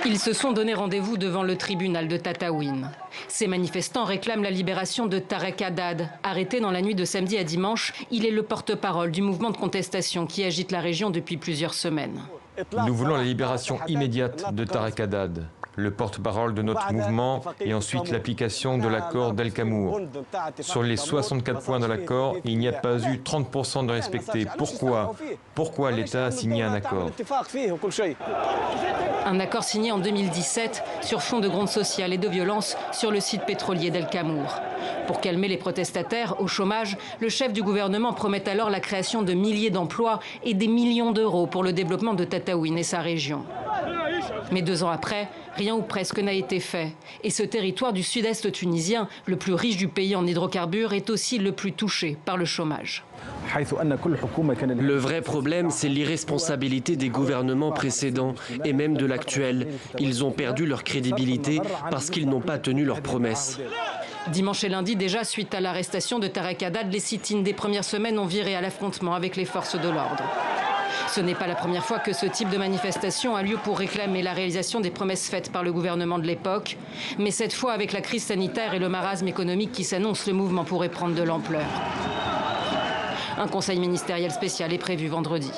Ils se sont donné rendez-vous devant le tribunal de Tataouine. Ces manifestants réclament la libération de Tarek Haddad. Arrêté dans la nuit de samedi à dimanche, il est le porte-parole du mouvement de contestation qui agite la région depuis plusieurs semaines. Nous voulons la libération immédiate de Tarek Haddad, le porte-parole de notre mouvement, et ensuite l'application de l'accord d'El Kamour. Sur les 64 points de l'accord, il n'y a pas eu 30% de respectés. Pourquoi l'État a signé un accord? Un accord signé en 2017 sur fond de gronde sociale et de violence sur le site pétrolier d'El Kamour. Pour calmer les protestataires au chômage, le chef du gouvernement promet alors la création de milliers d'emplois et des millions d'euros pour le développement de Tataouine et sa région. Mais 2 ans après, rien ou presque n'a été fait. Et ce territoire du sud-est tunisien, le plus riche du pays en hydrocarbures, est aussi le plus touché par le chômage. Le vrai problème, c'est l'irresponsabilité des gouvernements précédents et même de l'actuel. Ils ont perdu leur crédibilité parce qu'ils n'ont pas tenu leurs promesses. Dimanche et lundi, déjà suite à l'arrestation de Tarek Haddad, les sit-ins des premières semaines ont viré à l'affrontement avec les forces de l'ordre. Ce n'est pas la première fois que ce type de manifestation a lieu pour réclamer la réalisation des promesses faites par le gouvernement de l'époque. Mais cette fois, avec la crise sanitaire et le marasme économique qui s'annonce, le mouvement pourrait prendre de l'ampleur. Un conseil ministériel spécial est prévu vendredi.